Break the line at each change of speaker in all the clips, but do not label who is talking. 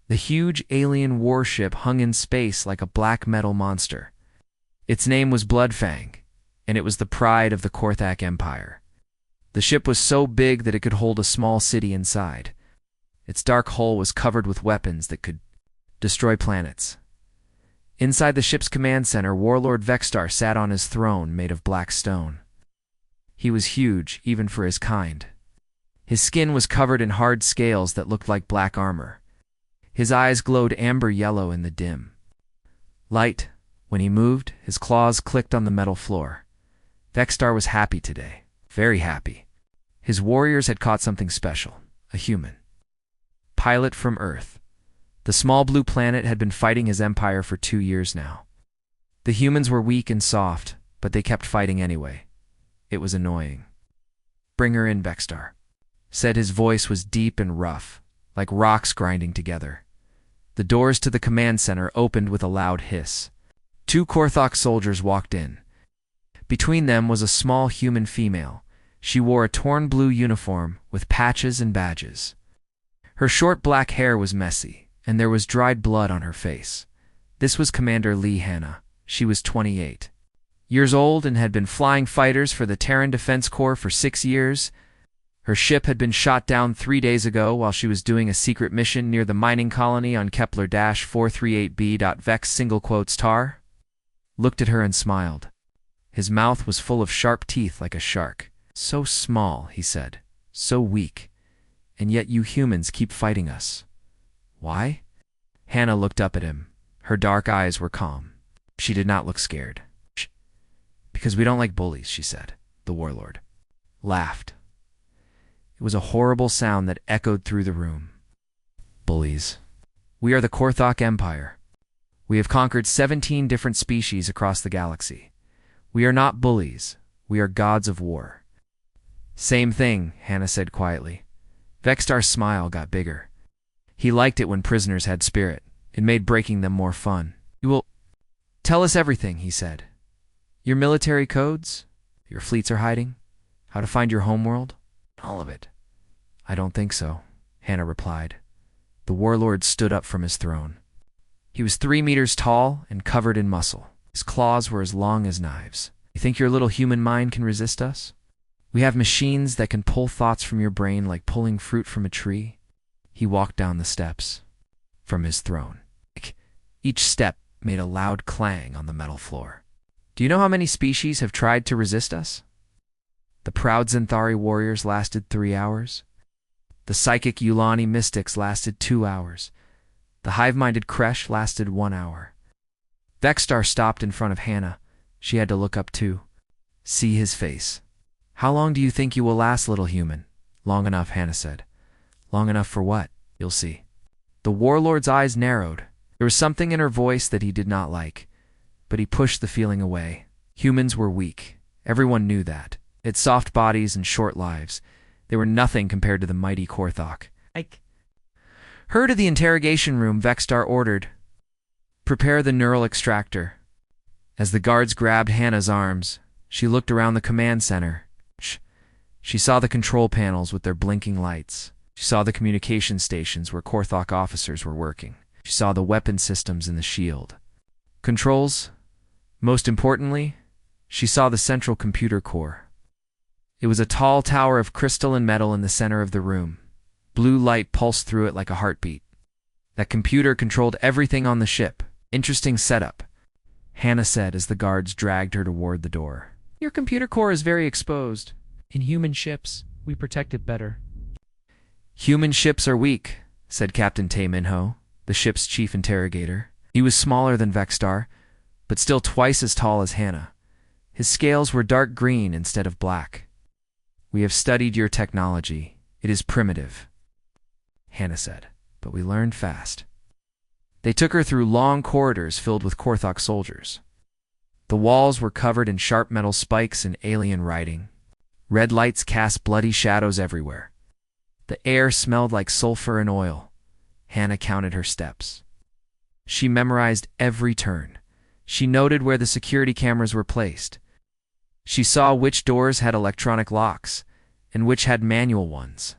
The huge alien warship hung in space like a black metal monster. Its name was Bloodfang, and it was the pride of the Korthak Empire. The ship was so big that it could hold a small city inside. Its dark hull was covered with weapons that could destroy planets. Inside the ship's command center, Warlord Vexstar sat on his throne made of black stone. He was huge, even for his kind. His skin was covered in hard scales that looked like black armor. His eyes glowed amber yellow in the dim light. When he moved, his claws clicked on the metal floor. Vexstar was happy today, very happy. His warriors had caught something special, a human pilot from Earth. The small blue planet had been fighting his empire for 2 years now. The humans were weak and soft, but they kept fighting anyway. It was annoying. "Bring her in, Vexstar," said. His voice was deep and rough, like rocks grinding together. The doors to the command center opened with a loud hiss. 2 Korthak soldiers walked in. Between them was a small human female. She wore a torn blue uniform with patches and badges. Her short black hair was messy, and there was dried blood on her face. This was Commander Lee Hannah. She was 28 years old and had been flying fighters for the Terran Defense Corps for 6 years. Her ship had been shot down 3 days ago while she was doing a secret mission near the mining colony on Kepler-438b. Vex tar looked at her and smiled. His mouth was full of sharp teeth like a shark. "So small," he said, "so weak, and yet you humans keep fighting us. Why?" Hannah looked up at him. Her dark eyes were calm. She did not look scared. "Because we don't like bullies," she said. The warlord laughed. It was a horrible sound that echoed through the room. "Bullies. We are the Korthak Empire. We have conquered 17 different species across the galaxy. We are not bullies. We are gods of war." "Same thing," Hannah said quietly. Vexstar's smile got bigger. He liked it when prisoners had spirit. It made breaking them more fun. "You will tell us everything," he said. "Your military codes? Your fleets are hiding? How to find your homeworld? All of it." "I don't think so," Hannah replied. The warlord stood up from his throne. He was 3 meters tall and covered in muscle. His claws were as long as knives. "You think your little human mind can resist us? We have machines that can pull thoughts from your brain like pulling fruit from a tree." He walked down the steps from his throne. Each step made a loud clang on the metal floor. "Do you know how many species have tried to resist us? The proud Zenthari warriors lasted 3 hours. The psychic Yulani mystics lasted 2 hours. The hive-minded Kresh lasted 1 hour." Vexstar stopped in front of Hannah. She had to look up too. See his face. "How long do you think you will last, little human?" "Long enough," Hannah said. "Long enough for what?" "You'll see." The warlord's eyes narrowed. There was something in her voice that he did not like, but he pushed the feeling away. Humans were weak. Everyone knew that. They had soft bodies and short lives. They were nothing compared to the mighty Korthak. "Her to the interrogation room," Vexstar ordered. "Prepare the neural extractor." As the guards grabbed Hannah's arms, she looked around the command center. She saw the control panels with their blinking lights. She saw the communication stations where Korthak officers were working. She saw the weapon systems in the shield controls. Most importantly, she saw the central computer core. It was a tall tower of crystal and metal in the center of the room. Blue light pulsed through it like a heartbeat. That computer controlled everything on the ship. "Interesting setup," Hannah said as the guards dragged her toward the door. "Your computer core is very exposed. In human ships, we protect it better." "Human ships are weak," said Captain Tae Minho, the ship's chief interrogator. He was smaller than Vexstar, but still twice as tall as Hannah. His scales were dark green instead of black. "We have studied your technology. It is primitive," Hannah said, "but we learned fast." They took her through long corridors filled with Korthak soldiers. The walls were covered in sharp metal spikes and alien writing. Red lights cast bloody shadows everywhere. The air smelled like sulfur and oil. Hannah counted her steps. She memorized every turn. She noted where the security cameras were placed. She saw which doors had electronic locks and which had manual ones.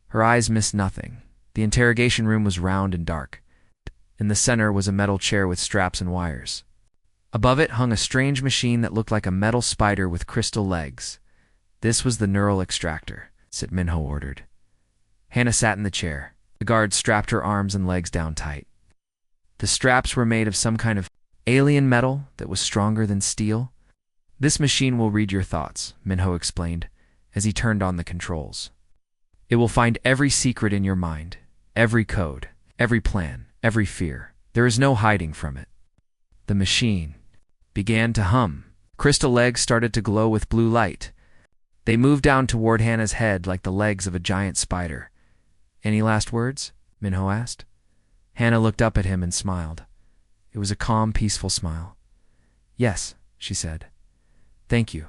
Her eyes missed nothing. The interrogation room was round and dark. In the center was a metal chair with straps and wires. Above it hung a strange machine that looked like a metal spider with crystal legs. This was the neural extractor, Minho ordered. Hannah sat in the chair. The guard strapped her arms and legs down tight. The straps were made of some kind of alien metal that was stronger than steel. This machine will read your thoughts, Minho explained, as he turned on the controls. It will find every secret in your mind, every code, every plan, every fear. There is no hiding from it. The machine began to hum. Crystal legs started to glow with blue light. They moved down toward Hannah's head like the legs of a giant spider. Any last words? Minho asked. Hannah looked up at him and smiled. It was a calm, peaceful smile. Yes, she said. Thank you.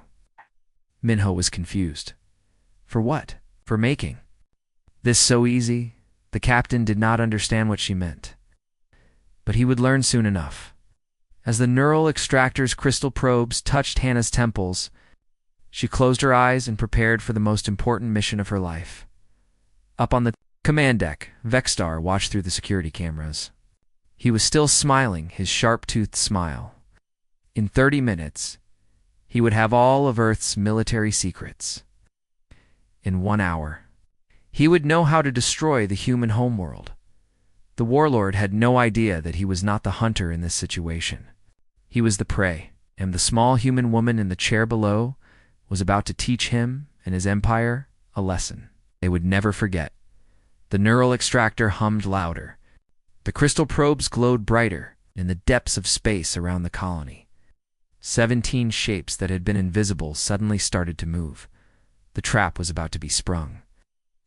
Minho was confused. For what? For making this so easy? The captain did not understand what she meant. But he would learn soon enough. As the neural extractor's crystal probes touched Hannah's temples, she closed her eyes and prepared for the most important mission of her life. Up on the command deck, Vexstar watched through the security cameras. He was still smiling, his sharp-toothed smile. In 30 minutes, he would have all of Earth's military secrets. In 1 hour, he would know how to destroy the human homeworld. The Warlord had no idea that he was not the hunter in this situation. He was the prey, and the small human woman in the chair below was about to teach him and his empire a lesson they would never forget. The neural extractor hummed louder. The crystal probes glowed brighter in the depths of space around the colony. 17 shapes that had been invisible suddenly started to move. The trap was about to be sprung.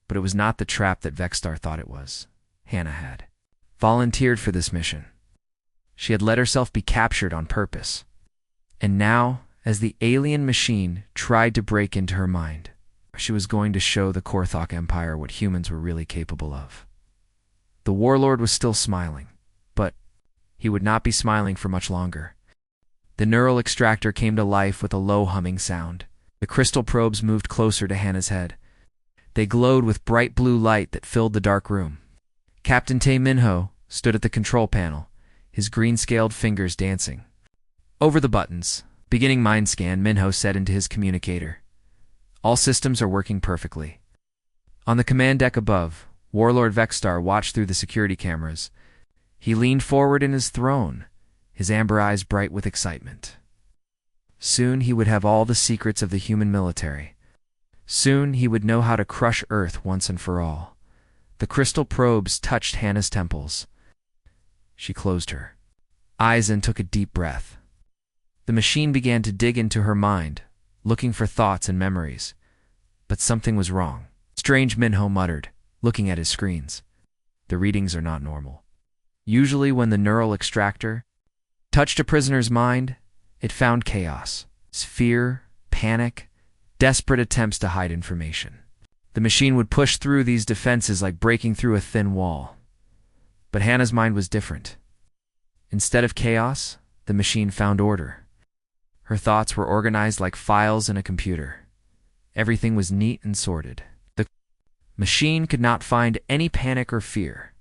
But it was not the trap that Vexstar thought it was. Hannah had volunteered for this mission. She had let herself be captured on purpose. And now, as the alien machine tried to break into her mind, she was going to show the Korthok Empire what humans were really capable of. The Warlord was still smiling, but he would not be smiling for much longer. The neural extractor came to life with a low humming sound. The crystal probes moved closer to Hannah's head. They glowed with bright blue light that filled the dark room. Captain Minho stood at the control panel, his green-scaled fingers dancing. Over the buttons, beginning mind scan, Minho said into his communicator. All systems are working perfectly. On the command deck above, Warlord Vexstar watched through the security cameras. He leaned forward in his throne, his amber eyes bright with excitement. Soon he would have all the secrets of the human military. Soon he would know how to crush Earth once and for all. The crystal probes touched Hannah's temples. She closed her eyes and took a deep breath. The machine began to dig into her mind, looking for thoughts and memories. But something was wrong. Strange, Minho muttered, looking at his screens. The readings are not normal. Usually when the neural extractor touched a prisoner's mind, it found chaos, fear, panic, desperate attempts to hide information. The machine would push through these defenses like breaking through a thin wall. But Hannah's mind was different. Instead of chaos, the machine found order. Her thoughts were organized like files in a computer. Everything was neat and sorted. The machine could not find any panic or fear.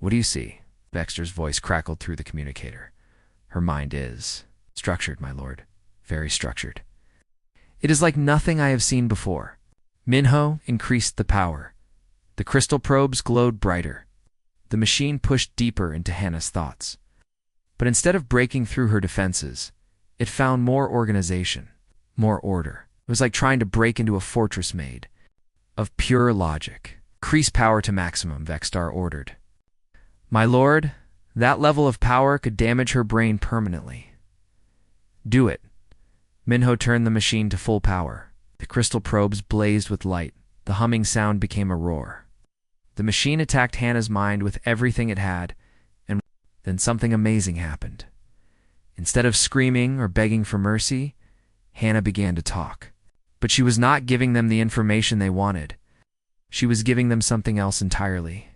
What do you see? Vexstar's voice crackled through the communicator. Her mind is structured, my lord. Very structured. It is like nothing I have seen before. Minho increased the power. The crystal probes glowed brighter. The machine pushed deeper into Hannah's thoughts. But instead of breaking through her defenses, it found more organization, more order. It was like trying to break into a fortress made of pure logic. Increase power to maximum, Vexstar ordered. My lord, that level of power could damage her brain permanently. Do it. Minho turned the machine to full power. The crystal probes blazed with light. The humming sound became a roar. The machine attacked Hannah's mind with everything it had, and then something amazing happened. Instead of screaming or begging for mercy, Hannah began to talk. But she was not giving them the information they wanted. She was giving them something else entirely.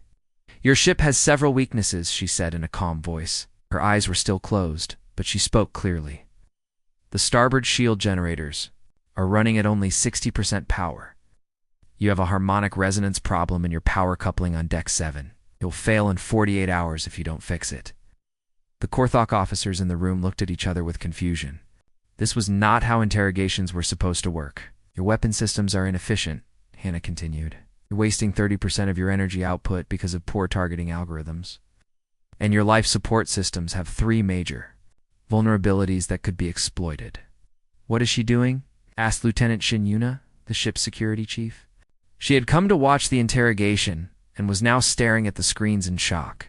Your ship has several weaknesses, she said in a calm voice. Her eyes were still closed, but she spoke clearly. The starboard shield generators are running at only 60% power. You have a harmonic resonance problem in your power coupling on Deck 7. You'll fail in 48 hours if you don't fix it. The Korthok officers in the room looked at each other with confusion. This was not how interrogations were supposed to work. Your weapon systems are inefficient, Hannah continued. You're wasting 30% of your energy output because of poor targeting algorithms. And your life support systems have 3 major vulnerabilities that could be exploited. What is she doing? Asked Lieutenant Shin Yuna, the ship's security chief. She had come to watch the interrogation and was now staring at the screens in shock.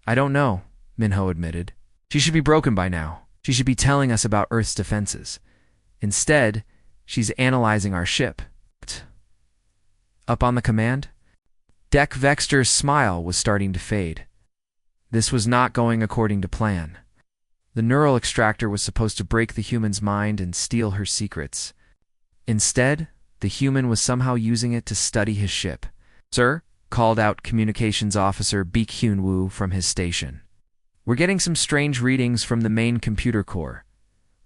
I don't know, Minho admitted. She should be broken by now. She should be telling us about Earth's defenses. Instead, she's analyzing our ship. Up on the command? Deck Vexter's smile was starting to fade. This was not going according to plan. The neural extractor was supposed to break the human's mind and steal her secrets. Instead, the human was somehow using it to study his ship. Sir, called out Communications Officer Baek Hyun-woo from his station. We're getting some strange readings from the main computer core.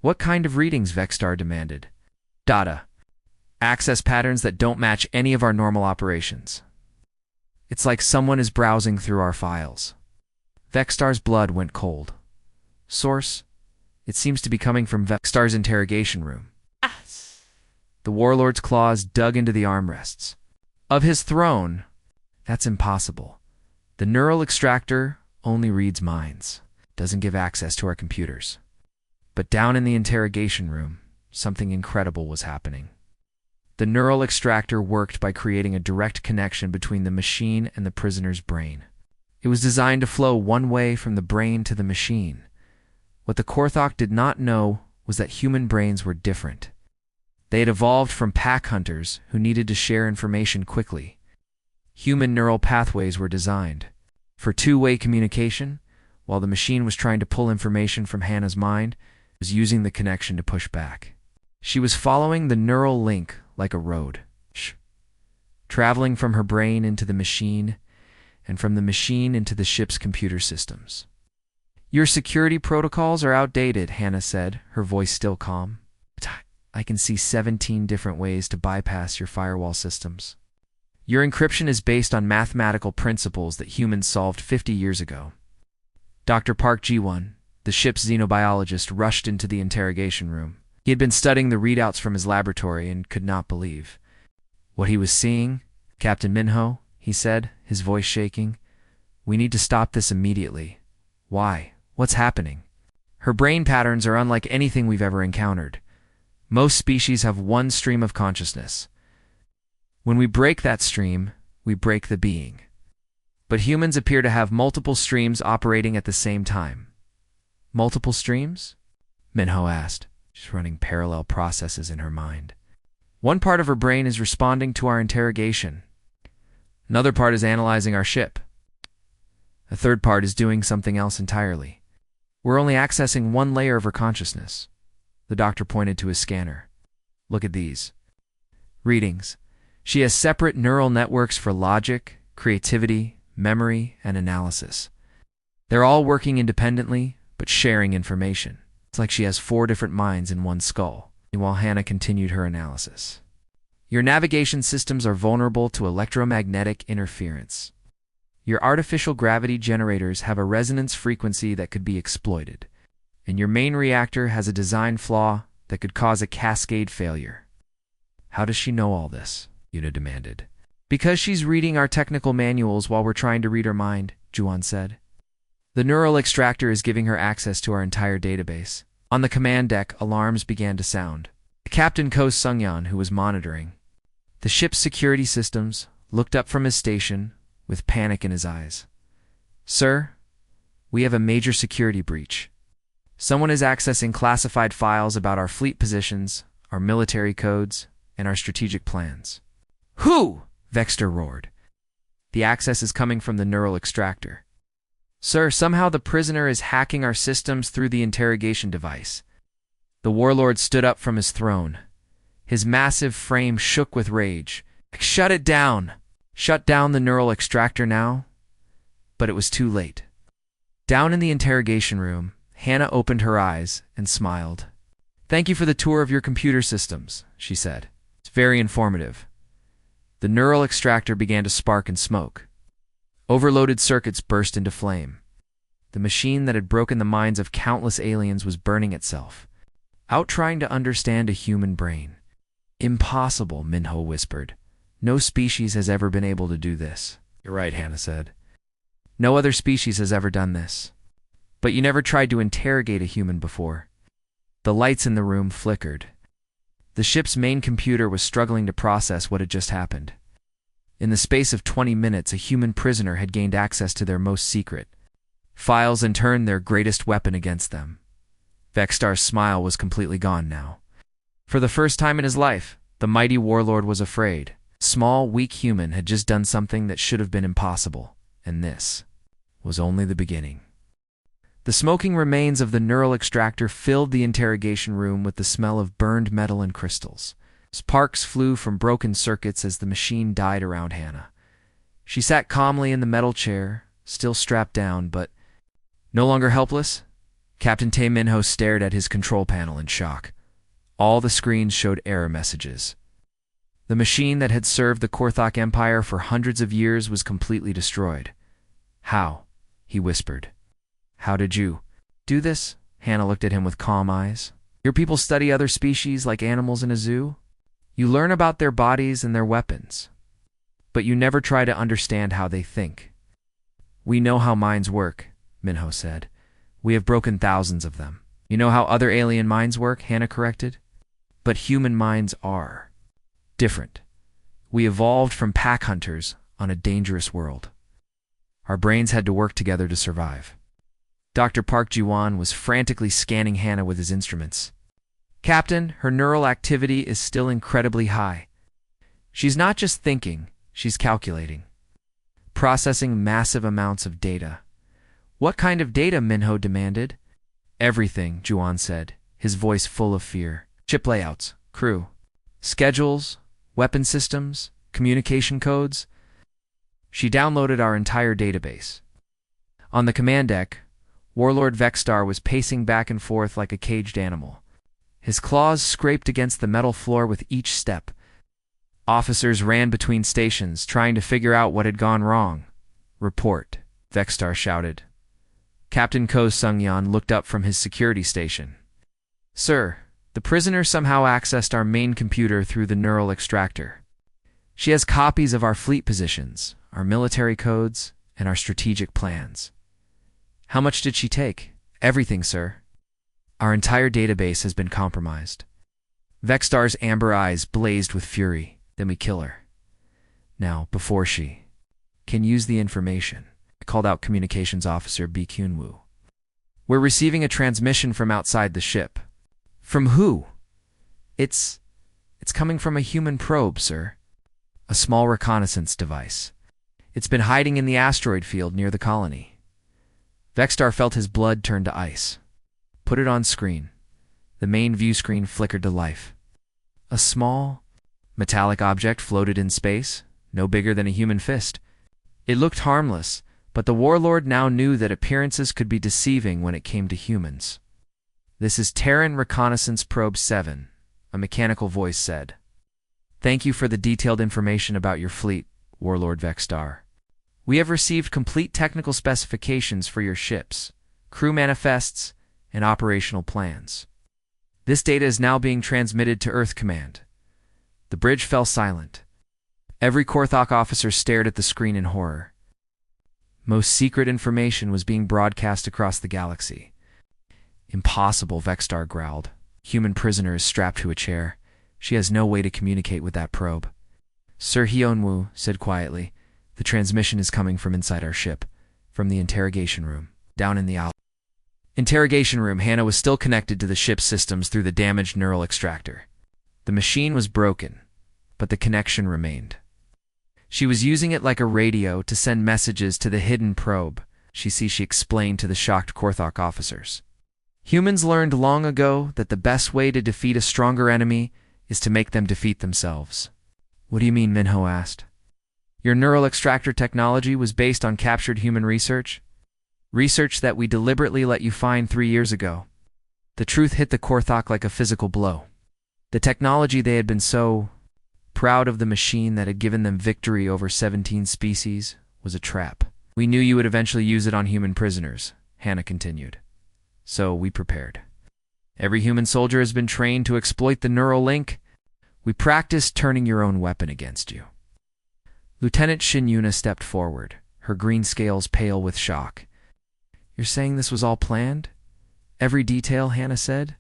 What kind of readings? Vextar demanded. Data. Access patterns that don't match any of our normal operations. It's like someone is browsing through our files. Vextar's blood went cold. Source? It seems to be coming from Vextar's interrogation room. The Warlord's claws dug into the armrests. Of his throne? That's impossible. The neural extractor only reads minds, doesn't give access to our computers. But down in the interrogation room, something incredible was happening. The neural extractor worked by creating a direct connection between the machine and the prisoner's brain. It was designed to flow one way from the brain to the machine. What the Korthok did not know was that human brains were different. They had evolved from pack hunters who needed to share information quickly. Human neural pathways were designed for two-way communication, while the machine was trying to pull information from Hannah's mind, it was using the connection to push back. She was following the neural link like a road, traveling from her brain into the machine, and from the machine into the ship's computer systems. Your security protocols are outdated, Hannah said, her voice still calm. I can see 17 different ways to bypass your firewall systems. Your encryption is based on mathematical principles that humans solved 50 years ago. Dr. Park Ji-won, the ship's xenobiologist, rushed into the interrogation room. He had been studying the readouts from his laboratory and could not believe what he was seeing. Captain Minho, he said, his voice shaking. We need to stop this immediately. Why? What's happening? Her brain patterns are unlike anything we've ever encountered. Most species have one stream of consciousness. When we break that stream, we break the being. But humans appear to have multiple streams operating at the same time. Multiple streams? Minho asked. She's running parallel processes in her mind. One part of her brain is responding to our interrogation. Another part is analyzing our ship. A third part is doing something else entirely. We're only accessing one layer of her consciousness. The doctor pointed to his scanner. Look at these readings. She has separate neural networks for logic, creativity, memory, and analysis. They're all working independently, but sharing information. It's like she has 4 different minds in one skull. While Hannah continued her analysis. Your navigation systems are vulnerable to electromagnetic interference. Your artificial gravity generators have a resonance frequency that could be exploited. And your main reactor has a design flaw that could cause a cascade failure. How does she know all this? Yuna demanded. Because she's reading our technical manuals while we're trying to read her mind, Juan said. The neural extractor is giving her access to our entire database. On the command deck, alarms began to sound. Captain Ko Sungyeon, who was monitoring the ship's security systems, looked up from his station with panic in his eyes. Sir, we have a major security breach. Someone is accessing classified files about our fleet positions, our military codes, and our strategic plans. Who? Vexter roared. The access is coming from the neural extractor. Sir, somehow the prisoner is hacking our systems through the interrogation device. The Warlord stood up from his throne. His massive frame shook with rage. Shut it down! Shut down the neural extractor now? But it was too late. Down in the interrogation room, Hannah opened her eyes and smiled. Thank you for the tour of your computer systems, she said. It's very informative. The neural extractor began to spark and smoke. Overloaded circuits burst into flame. The machine that had broken the minds of countless aliens was burning itself, out trying to understand a human brain. Impossible, Minho whispered. No species has ever been able to do this. You're right, Hannah said. No other species has ever done this. But you never tried to interrogate a human before. The lights in the room flickered. The ship's main computer was struggling to process what had just happened. In the space of 20 minutes, a human prisoner had gained access to their most secret files and turned their greatest weapon against them. Vexstar's smile was completely gone now. For the first time in his life, the mighty Warlord was afraid. Small, weak human had just done something that should have been impossible, and this was only the beginning. The smoking remains of the neural extractor filled the interrogation room with the smell of burned metal and crystals. Sparks flew from broken circuits as the machine died around Hannah. She sat calmly in the metal chair, still strapped down, but no longer helpless. Captain Tae Minho stared at his control panel in shock. All the screens showed error messages. The machine that had served the Korthok Empire for hundreds of years was completely destroyed. How? He whispered. How did you do this? Hannah looked at him with calm eyes. Your people study other species like animals in a zoo? You learn about their bodies and their weapons, but you never try to understand how they think. We know how minds work, Minho said. We have broken thousands of them. You know how other alien minds work, Hannah corrected. But human minds are different. We evolved from pack hunters on a dangerous world. Our brains had to work together to survive. Dr. Park Ji-won was frantically scanning Hannah with his instruments. Captain, her neural activity is still incredibly high. She's not just thinking, she's calculating. Processing massive amounts of data. What kind of data? Minho demanded. Everything, Ji-won said, his voice full of fear. Ship layouts, crew, schedules, weapon systems, communication codes. She downloaded our entire database. On the command deck, Warlord Vexstar was pacing back and forth like a caged animal. His claws scraped against the metal floor with each step. Officers ran between stations, trying to figure out what had gone wrong. Report, Vexstar shouted. Captain Ko Sung-yeon looked up from his security station. Sir, the prisoner somehow accessed our main computer through the neural extractor. She has copies of our fleet positions, our military codes, and our strategic plans. How much did she take? Everything, sir. Our entire database has been compromised. Vexstar's amber eyes blazed with fury. Then we kill her. Now, before she can use the information, I called out Communications Officer B. Kyun-woo. We're receiving a transmission from outside the ship. From who? It's coming from a human probe, sir. A small reconnaissance device. It's been hiding in the asteroid field near the colony. Vexstar felt his blood turn to ice. Put it on screen. The main view screen flickered to life. A small, metallic object floated in space, no bigger than a human fist. It looked harmless, but the Warlord now knew that appearances could be deceiving when it came to humans. This is Terran Reconnaissance Probe 7, a mechanical voice said. Thank you for the detailed information about your fleet, Warlord Vexstar. We have received complete technical specifications for your ships, crew manifests, and operational plans. This data is now being transmitted to Earth Command. The bridge fell silent. Every Korthok officer stared at the screen in horror. Most secret information was being broadcast across the galaxy. Impossible, Vexstar growled. Human prisoner is strapped to a chair. She has no way to communicate with that probe. Sir Hyun-woo said quietly, the transmission is coming from inside our ship, from the interrogation room, down in the alley. Interrogation room. Hannah was still connected to the ship's systems through the damaged neural extractor. The machine was broken, but the connection remained. She was using it like a radio to send messages to the hidden probe, she explained to the shocked Korthok officers. Humans learned long ago that the best way to defeat a stronger enemy is to make them defeat themselves. What do you mean? Minho asked. Your neural extractor technology was based on captured human research? Research that we deliberately let you find 3 years ago. The truth hit the Korthok like a physical blow. The technology they had been so proud of, the machine that had given them victory over 17 species, was a trap. We knew you would eventually use it on human prisoners, Hannah continued. So we prepared. Every human soldier has been trained to exploit the neural link. We practiced turning your own weapon against you. Lieutenant Shinyuna stepped forward, her green scales pale with shock. You're saying this was all planned? Every detail, Hannah said.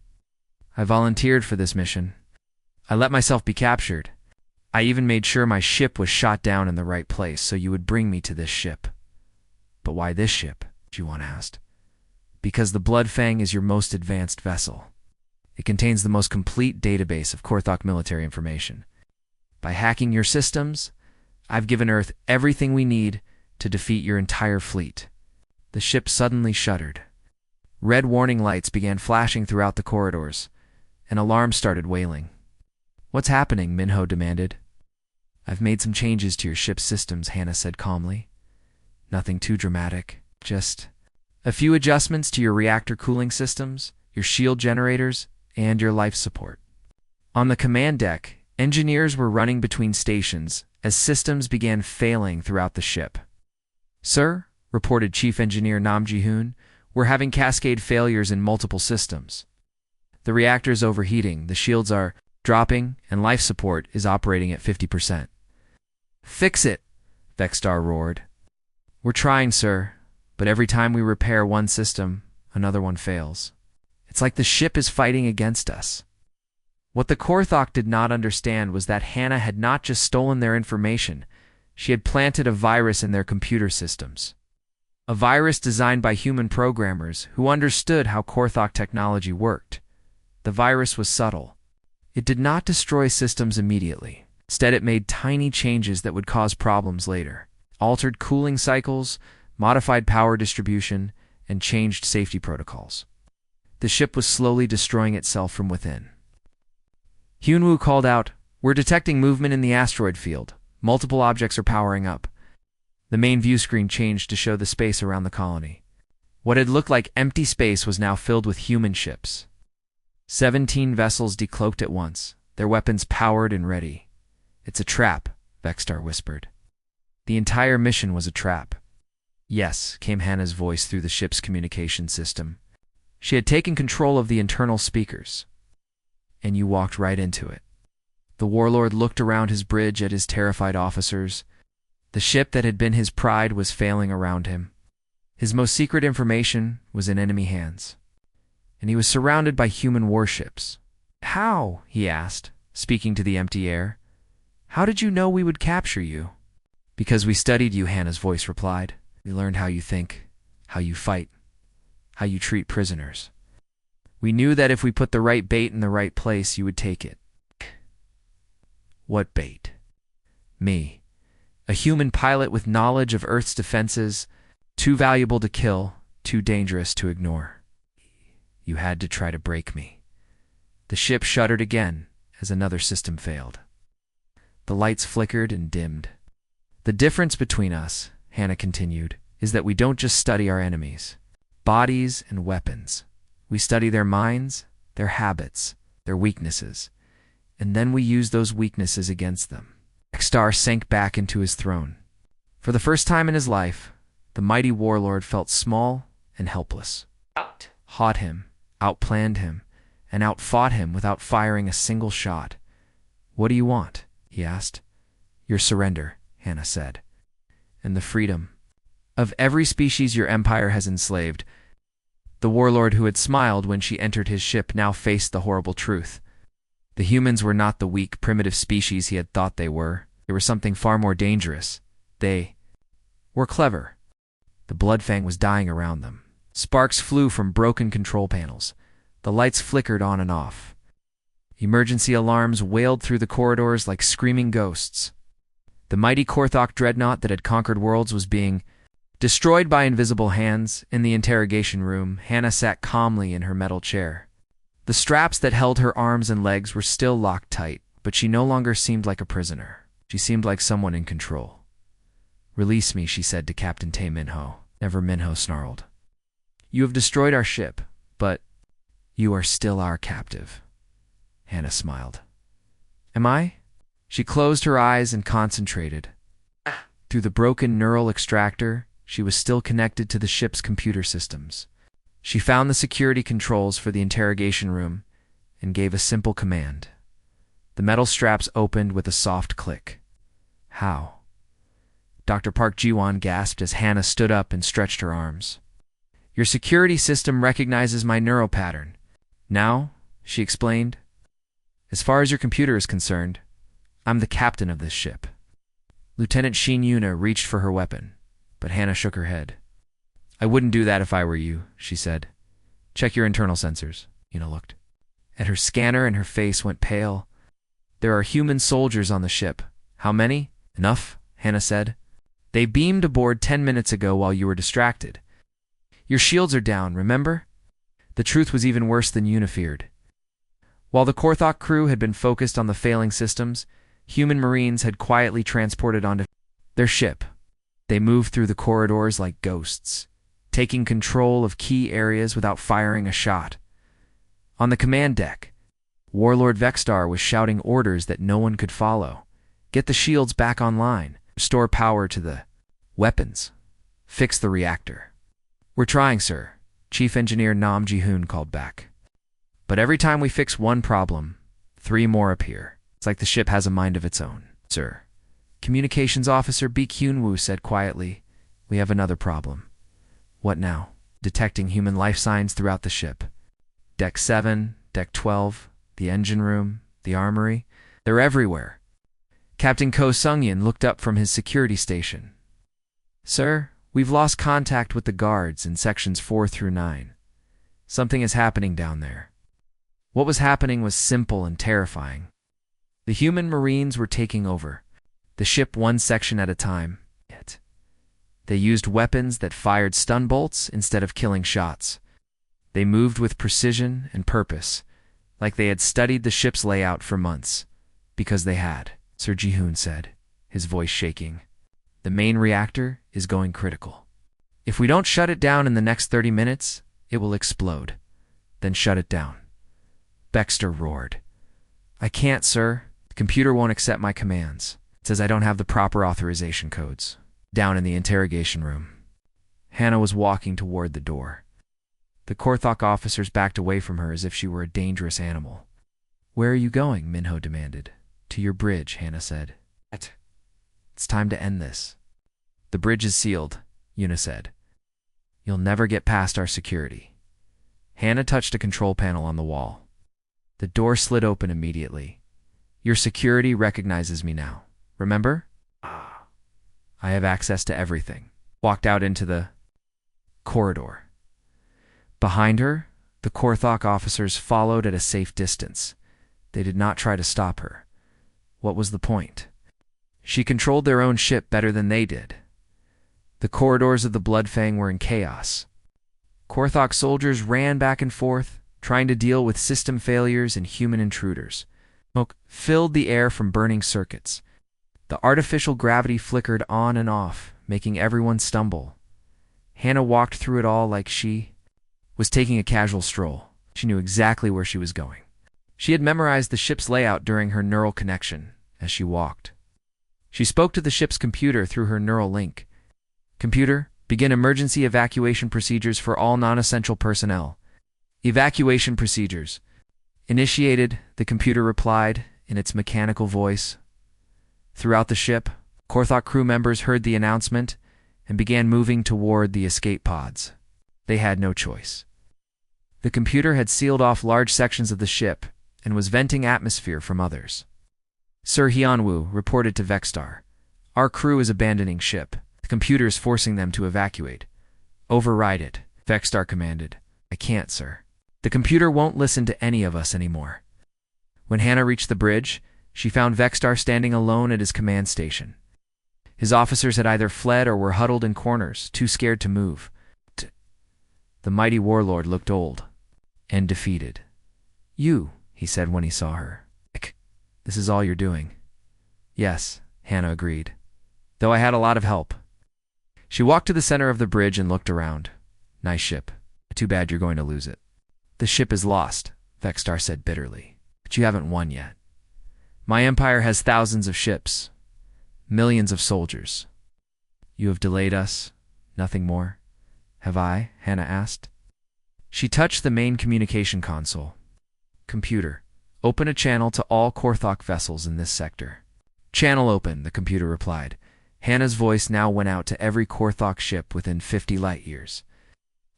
I volunteered for this mission. I let myself be captured. I even made sure my ship was shot down in the right place so you would bring me to this ship. But why this ship? Juwon asked. Because the Bloodfang is your most advanced vessel. It contains the most complete database of Korthok military information. By hacking your systems, I've given Earth everything we need to defeat your entire fleet. The ship suddenly shuddered. Red warning lights began flashing throughout the corridors. An alarm started wailing. What's happening? Minho demanded. I've made some changes to your ship's systems, Hannah said calmly. Nothing too dramatic, just a few adjustments to your reactor cooling systems, your shield generators, and your life support. On the command deck, engineers were running between stations as systems began failing throughout the ship. Sir, reported Chief Engineer Nam Ji-hoon, we're having cascade failures in multiple systems. The reactor's overheating, the shields are dropping, and life support is operating at 50%. Fix it, Vexstar roared. We're trying, sir, but every time we repair one system, another one fails. It's like the ship is fighting against us. What the Korthok did not understand was that Hannah had not just stolen their information, she had planted a virus in their computer systems. A virus designed by human programmers who understood how Korthok technology worked. The virus was subtle. It did not destroy systems immediately. Instead, it made tiny changes that would cause problems later. Altered cooling cycles, modified power distribution, and changed safety protocols. The ship was slowly destroying itself from within. Hyunwoo called out, "We're detecting movement in the asteroid field. Multiple objects are powering up." The main view screen changed to show the space around the colony. What had looked like empty space was now filled with human ships. 17 vessels decloaked at once, their weapons powered and ready. "It's a trap," Vexstar whispered. The entire mission was a trap. Yes, came Hannah's voice through the ship's communication system. She had taken control of the internal speakers. And you walked right into it. The Warlord looked around his bridge at his terrified officers. The ship that had been his pride was failing around him. His most secret information was in enemy hands. And he was surrounded by human warships. "How?" he asked, speaking to the empty air. "How did you know we would capture you?" "Because we studied you," Hannah's voice replied. "We learned how you think, how you fight, how you treat prisoners. We knew that if we put the right bait in the right place, you would take it." "What bait?" "Me. A human pilot with knowledge of Earth's defenses, too valuable to kill, too dangerous to ignore. You had to try to break me." The ship shuddered again as another system failed. The lights flickered and dimmed. "The difference between us," Hannah continued, "is that we don't just study our enemies, bodies and weapons. We study their minds, their habits, their weaknesses, and then we use those weaknesses against them." Vexstar sank back into his throne. For the first time in his life, the mighty Warlord felt small and helpless. Haught him, outplanned him, and outfought him without firing a single shot. "What do you want?" he asked. "Your surrender," Hannah said. "And the freedom of every species your empire has enslaved." The Warlord who had smiled when she entered his ship now faced the horrible truth. The humans were not the weak, primitive species he had thought they were. They were something far more dangerous. They were clever. The Bloodfang was dying around them. Sparks flew from broken control panels. The lights flickered on and off. Emergency alarms wailed through the corridors like screaming ghosts. The mighty Korthok dreadnought that had conquered worlds was being destroyed by invisible hands. In the interrogation room, Hannah sat calmly in her metal chair. The straps that held her arms and legs were still locked tight, but she no longer seemed like a prisoner. She seemed like someone in control. "Release me," she said to Captain Tae Minho. Never, Minho snarled. "You have destroyed our ship, but you are still our captive." Hannah smiled. "Am I?" She closed her eyes and concentrated. Through the broken neural extractor, she was still connected to the ship's computer systems. She found the security controls for the interrogation room and gave a simple command. The metal straps opened with a soft click. How? Dr. Park Ji-won gasped as Hannah stood up and stretched her arms. Your security system recognizes my neural pattern. Now, she explained, as far as your computer is concerned, I'm the captain of this ship. Lieutenant Shin Yuna reached for her weapon, but Hannah shook her head. I wouldn't do that if I were you, she said. Check your internal sensors. Yuna looked at her scanner and her face went pale. There are human soldiers on the ship. How many? Enough, Hannah said. They beamed aboard 10 minutes ago while you were distracted. Your shields are down, remember? The truth was even worse than Yuna feared. While the Korthok crew had been focused on the failing systems, human marines had quietly transported onto their ship. They moved through the corridors like ghosts, taking control of key areas without firing a shot. On the command deck, Warlord Vexstar was shouting orders that no one could follow. Get the shields back online. Restore power to the weapons. Fix the reactor. We're trying, sir, Chief Engineer Nam Ji-hoon called back. But every time we fix one problem, 3 more appear. It's like the ship has a mind of its own, sir. Communications Officer Baek Hyun-woo said quietly, we have another problem. What now? Detecting human life signs throughout the ship. Deck 7, Deck 12, the engine room, the armory. They're everywhere. Captain Ko Sung-yin looked up from his security station. Sir, we've lost contact with the guards in sections 4 through 9. Something is happening down there. What was happening was simple and terrifying. The human marines were taking over, the ship one section at a time. Yet, they used weapons that fired stun bolts instead of killing shots. They moved with precision and purpose, like they had studied the ship's layout for months, because they had. Sir Ji-hoon said, his voice shaking. The main reactor is going critical. If we don't shut it down in the next 30 minutes, it will explode. Then shut it down. Baxter roared. I can't, sir. The computer won't accept my commands. It says I don't have the proper authorization codes. Down in the interrogation room. Hannah was walking toward the door. The Korthok officers backed away from her as if she were a dangerous animal. Where are you going? Minho demanded. To your bridge, Hannah said. It's time to end this. The bridge is sealed, Yuna said. You'll never get past our security. Hannah touched a control panel on the wall. The door slid open immediately. Your security recognizes me now. Remember? I have access to everything. Walked out into the corridor. Behind her, the Korthok officers followed at a safe distance. They did not try to stop her. What was the point? She controlled their own ship better than they did. The corridors of the Bloodfang were in chaos. Korthok soldiers ran back and forth, trying to deal with system failures and human intruders. Smoke filled the air from burning circuits. The artificial gravity flickered on and off, making everyone stumble. Hannah walked through it all like she was taking a casual stroll. She knew exactly where she was going. She had memorized the ship's layout during her neural connection as she walked. She spoke to the ship's computer through her neural link. Computer, begin emergency evacuation procedures for all non-essential personnel. Evacuation procedures. Initiated, the computer replied in its mechanical voice. Throughout the ship, Korthok crew members heard the announcement and began moving toward the escape pods. They had no choice. The computer had sealed off large sections of the ship and was venting atmosphere from others. Sir Hyun-woo reported to Vexstar. Our crew is abandoning ship. The computer is forcing them to evacuate. Override it, Vexstar commanded. I can't, sir. The computer won't listen to any of us anymore. When Hannah reached the bridge, she found Vexstar standing alone at his command station. His officers had either fled or were huddled in corners, too scared to move. The mighty Warlord looked old and defeated. You, he said when he saw her. This is all you're doing. Yes, Hannah agreed, though I had a lot of help. She walked to the center of the bridge and looked around. Nice ship. Too bad you're going to lose it. The ship is lost, Vexstar said bitterly, but you haven't won yet. My empire has thousands of ships, millions of soldiers. You have delayed us, Nothing more? Have I? Hannah asked. She touched the main communication console. Computer, open a channel to all Korthok vessels in this sector. Channel open, the computer replied. Hannah's voice now went out to every Korthok ship within 50 light-years.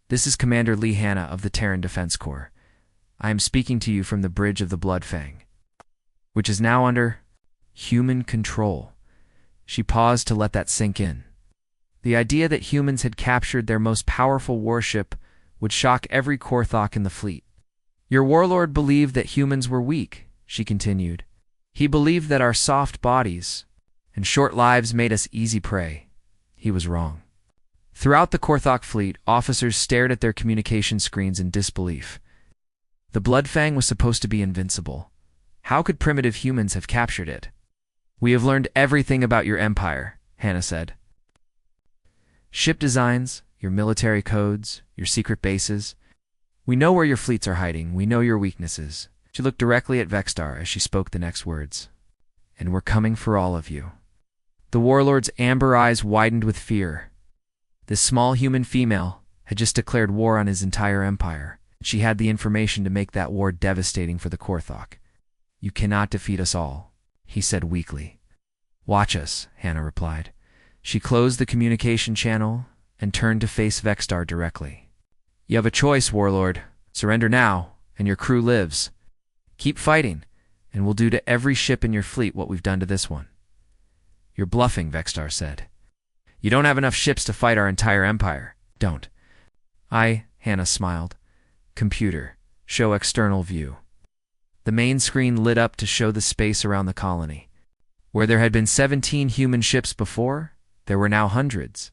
This is Commander Lee Hanna of the Terran Defense Corps. I am speaking to you from the bridge of the Bloodfang, which is now under human control. She paused to let that sink in. The idea that humans had captured their most powerful warship would shock every Korthok in the fleet. Your warlord believed that humans were weak, she continued. He believed that our soft bodies and short lives made us easy prey. He was wrong. Throughout the Korthok fleet, officers stared at their communication screens in disbelief. The Bloodfang was supposed to be invincible. How could primitive humans have captured it? We have learned everything about your empire, Hannah said. Ship designs, your military codes, your secret bases. We know where your fleets are hiding. We know your weaknesses. She looked directly at Vexstar as she spoke the next words. And we're coming for all of you. The warlord's amber eyes widened with fear. This small human female had just declared war on his entire empire. She had the information to make that war devastating for the Korthok. You cannot defeat us all, he said weakly. Watch us, Hannah replied. She closed the communication channel and turned to face Vexstar directly. You have a choice, Warlord. Surrender now, and your crew lives. Keep fighting, and we'll do to every ship in your fleet what we've done to this one. You're bluffing, Vexstar said. You don't have enough ships to fight our entire empire. Don't. Hannah smiled. Computer, show external view. The main screen lit up to show the space around the colony. Where there had been 17 human ships before, there were now hundreds.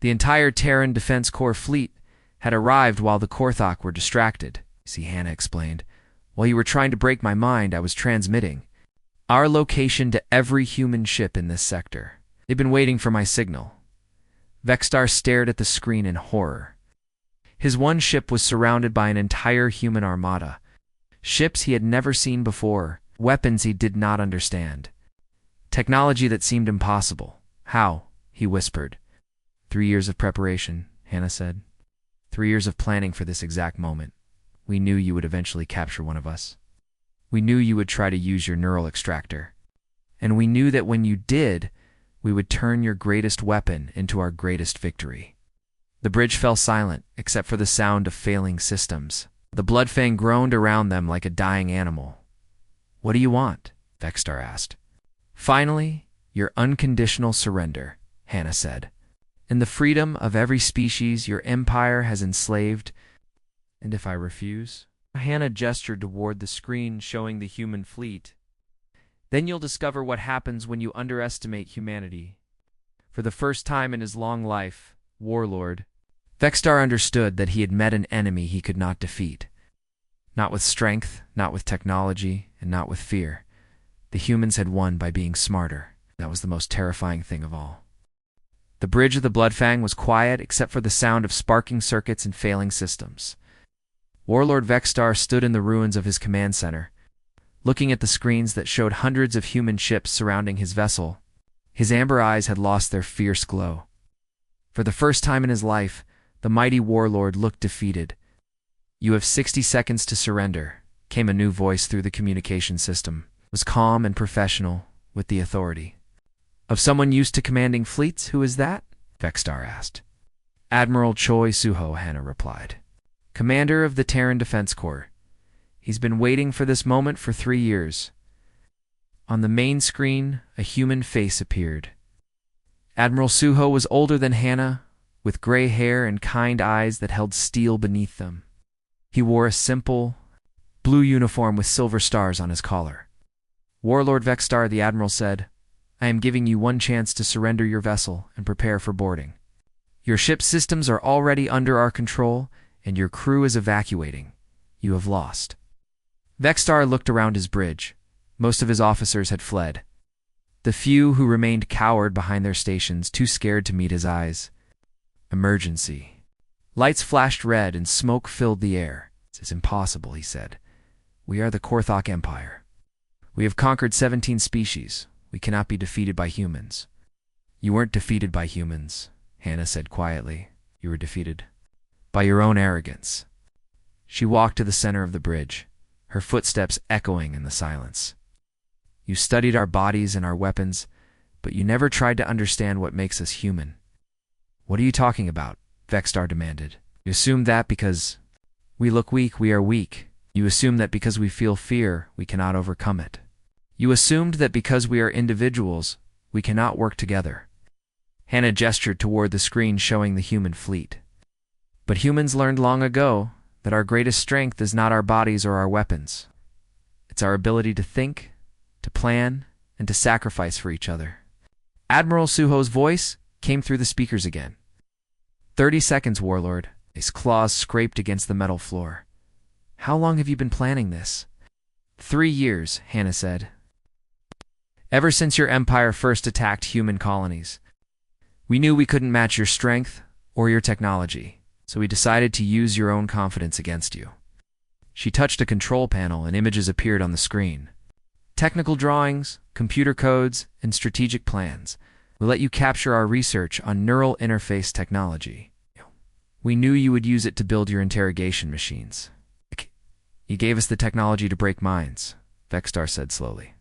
The entire Terran Defense Corps fleet had arrived while the Korthok were distracted. See, Hannah explained. While you were trying to break my mind, I was transmitting our location to every human ship in this sector. They've been waiting for my signal. Vexstar stared at the screen in horror. His one ship was surrounded by an entire human armada. Ships he had never seen before, weapons he did not understand. Technology that seemed impossible. How? He whispered. 3 years of preparation, Hannah said. 3 years of planning for this exact moment. We knew you would eventually capture one of us. We knew you would try to use your neural extractor. And we knew that when you did, we would turn your greatest weapon into our greatest victory. The bridge fell silent, except for the sound of failing systems. The Bloodfang groaned around them like a dying animal. What do you want? Vexstar asked. Finally, your unconditional surrender, Hannah said. In the freedom of every species your empire has enslaved. And if I refuse? Hannah gestured toward the screen showing the human fleet. Then you'll discover what happens when you underestimate humanity. For the first time in his long life, Warlord, Vexstar understood that he had met an enemy he could not defeat. Not with strength, not with technology, and not with fear. The humans had won by being smarter. That was the most terrifying thing of all. The bridge of the Bloodfang was quiet except for the sound of sparking circuits and failing systems. Warlord Vexstar stood in the ruins of his command center, looking at the screens that showed hundreds of human ships surrounding his vessel. His amber eyes had lost their fierce glow. For the first time in his life, the mighty Warlord looked defeated. You have 60 seconds to surrender, came a new voice through the communication system. It was calm and professional, with the authority of someone used to commanding fleets. Who is that? Vexstar asked. Admiral Choi Suho, Hannah replied. Commander of the Terran Defense Corps. He's been waiting for this moment for 3 years. On the main screen, a human face appeared. Admiral Suho was older than Hannah, with gray hair and kind eyes that held steel beneath them. He wore a simple, blue uniform with silver stars on his collar. Warlord Vexstar, the Admiral said, I am giving you one chance to surrender your vessel and prepare for boarding. Your ship's systems are already under our control, and your crew is evacuating. You have lost. Vexstar looked around his bridge. Most of his officers had fled. The few who remained cowered behind their stations, too scared to meet his eyes. Emergency. Lights flashed red and smoke filled the air. It's impossible, he said. We are the Korthok Empire. We have conquered 17 species. We cannot be defeated by humans. You weren't defeated by humans. Hannah said quietly. You were defeated. By your own arrogance. She walked to the center of the bridge, her footsteps echoing in the silence. You studied our bodies and our weapons, but you never tried to understand what makes us human. What are you talking about? Vexstar demanded. You assume that because we look weak, we are weak. You assume that because we feel fear, we cannot overcome it. You assumed that because we are individuals, we cannot work together. Hannah gestured toward the screen showing the human fleet. But humans learned long ago that our greatest strength is not our bodies or our weapons. It's our ability to think, to plan, and to sacrifice for each other. Admiral Suho's voice came through the speakers again. 30 seconds, Warlord. His claws scraped against the metal floor. How long have you been planning this? 3 years, Hannah said. Ever since your empire first attacked human colonies. We knew we couldn't match your strength or your technology, so we decided to use your own confidence against you. She touched a control panel and images appeared on the screen. Technical drawings, computer codes, and strategic plans. We'll let you capture our research on neural interface technology. We knew you would use it to build your interrogation machines. You gave us the technology to break minds, Vexstar said slowly.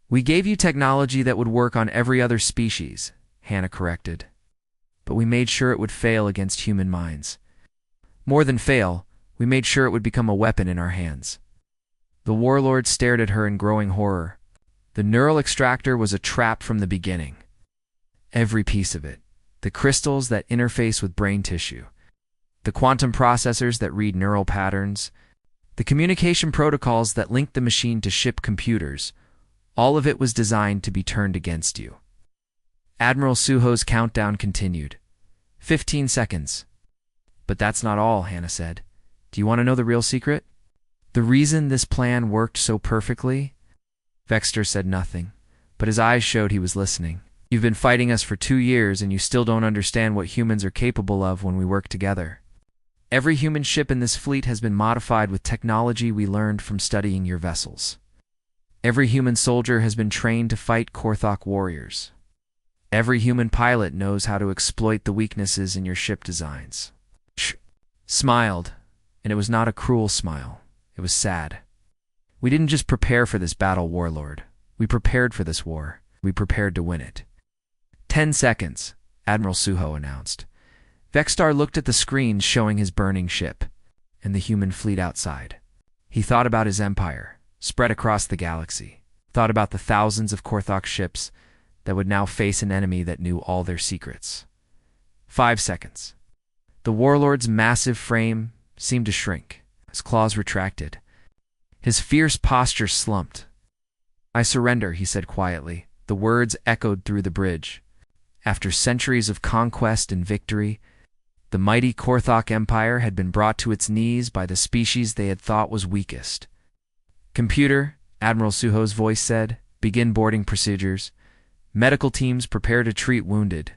We gave you technology that would work on every other species, Hannah corrected. But we made sure it would fail against human minds. More than fail, we made sure it would become a weapon in our hands. The Warlord stared at her in growing horror. The neural extractor was a trap from the beginning. Every piece of it. The crystals that interface with brain tissue. The quantum processors that read neural patterns. The communication protocols that link the machine to ship computers. All of it was designed to be turned against you. Admiral Suho's countdown continued. 15 seconds. But that's not all, Hannah said. Do you want to know the real secret? The reason this plan worked so perfectly? Vexstar said nothing, but his eyes showed he was listening. You've been fighting us for 2 years and you still don't understand what humans are capable of when we work together. Every human ship in this fleet has been modified with technology we learned from studying your vessels. Every human soldier has been trained to fight Korthok warriors. Every human pilot knows how to exploit the weaknesses in your ship designs. Smiled, and it was not a cruel smile. It was sad. We didn't just prepare for this battle, Warlord. We prepared for this war. We prepared to win it. 10 seconds, Admiral Suho announced. Vexstar looked at the screen showing his burning ship and the human fleet outside. He thought about his empire, spread across the galaxy, thought about the thousands of Korthok ships that would now face an enemy that knew all their secrets. 5 seconds. The Warlord's massive frame seemed to shrink. His claws retracted. His fierce posture slumped. I surrender, he said quietly. The words echoed through the bridge. After centuries of conquest and victory, the mighty Korthok Empire had been brought to its knees by the species they had thought was weakest. Computer, Admiral Suho's voice said, begin boarding procedures. Medical teams prepare to treat wounded.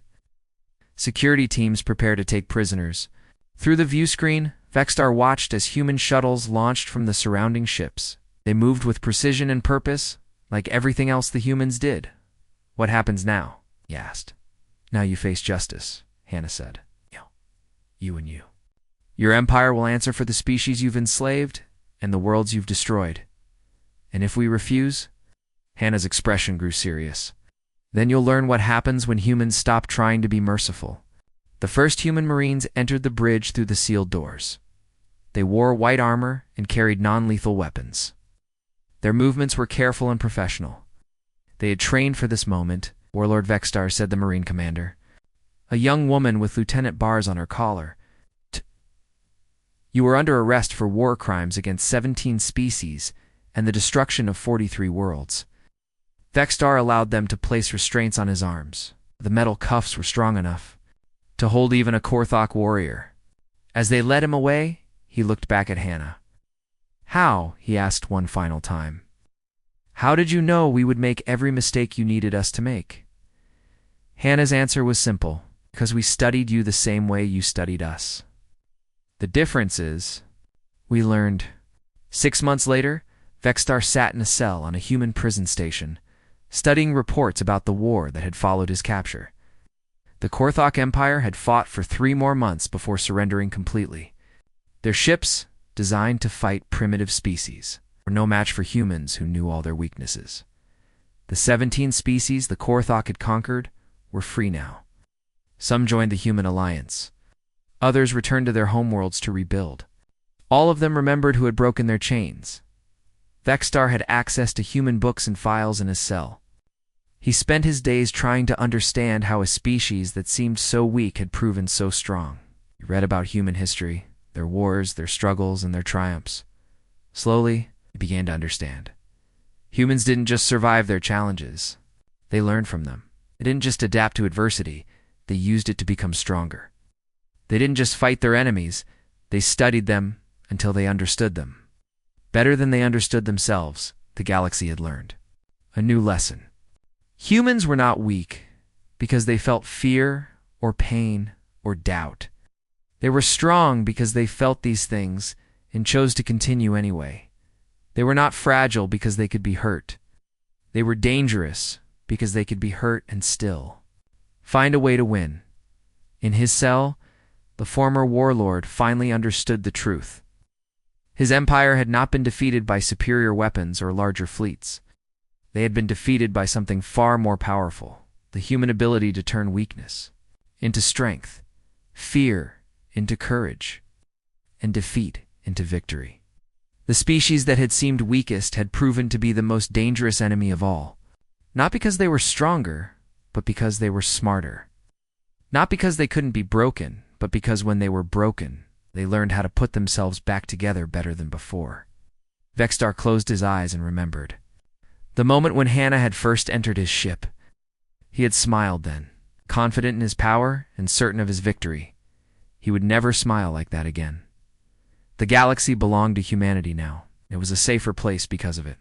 Security teams prepare to take prisoners. Through the view screen, Vexstar watched as human shuttles launched from the surrounding ships. They moved with precision and purpose, like everything else the humans did. What happens now? He asked. Now you face justice, Hannah said. You and you. Your empire will answer for the species you've enslaved and the worlds you've destroyed. And if we refuse, Hannah's expression grew serious. Then you'll learn what happens when humans stop trying to be merciful. The first human Marines entered the bridge through the sealed doors. They wore white armor and carried non-lethal weapons. Their movements were careful and professional. They had trained for this moment, Warlord Vexstar said the Marine commander. A young woman with lieutenant bars on her collar. You were under arrest for war crimes against 17 species and the destruction of 43 worlds. Vexstar allowed them to place restraints on his arms. The metal cuffs were strong enough to hold even a Korthok warrior. As they led him away, he looked back at Hannah. How? He asked one final time. How did you know we would make every mistake you needed us to make? Hannah's answer was simple. Because we studied you the same way you studied us. The difference is, we learned. 6 months later, Vexstar sat in a cell on a human prison station, studying reports about the war that had followed his capture. The Korthok Empire had fought for 3 more months before surrendering completely. Their ships, designed to fight primitive species, were no match for humans who knew all their weaknesses. The 17 species the Korthok had conquered were free now. Some joined the human alliance. Others returned to their homeworlds to rebuild. All of them remembered who had broken their chains. Vextar had access to human books and files in his cell. He spent his days trying to understand how a species that seemed so weak had proven so strong. He read about human history, their wars, their struggles, and their triumphs. Slowly, he began to understand. Humans didn't just survive their challenges. They learned from them. They didn't just adapt to adversity. They used it to become stronger. They didn't just fight their enemies. They studied them until they understood them. Better than they understood themselves, the galaxy had learned. A new lesson. Humans were not weak because they felt fear or pain or doubt. They were strong because they felt these things and chose to continue anyway. They were not fragile because they could be hurt. They were dangerous because they could be hurt and still find a way to win. In his cell, the former Warlord finally understood the truth. His empire had not been defeated by superior weapons or larger fleets. They had been defeated by something far more powerful, the human ability to turn weakness into strength, fear into courage, and defeat into victory. The species that had seemed weakest had proven to be the most dangerous enemy of all, not because they were stronger, but because they were smarter. Not because they couldn't be broken, but because when they were broken, they learned how to put themselves back together better than before. Vextar closed his eyes and remembered. The moment when Hannah had first entered his ship. He had smiled then, confident in his power and certain of his victory. He would never smile like that again. The galaxy belonged to humanity now. It was a safer place because of it.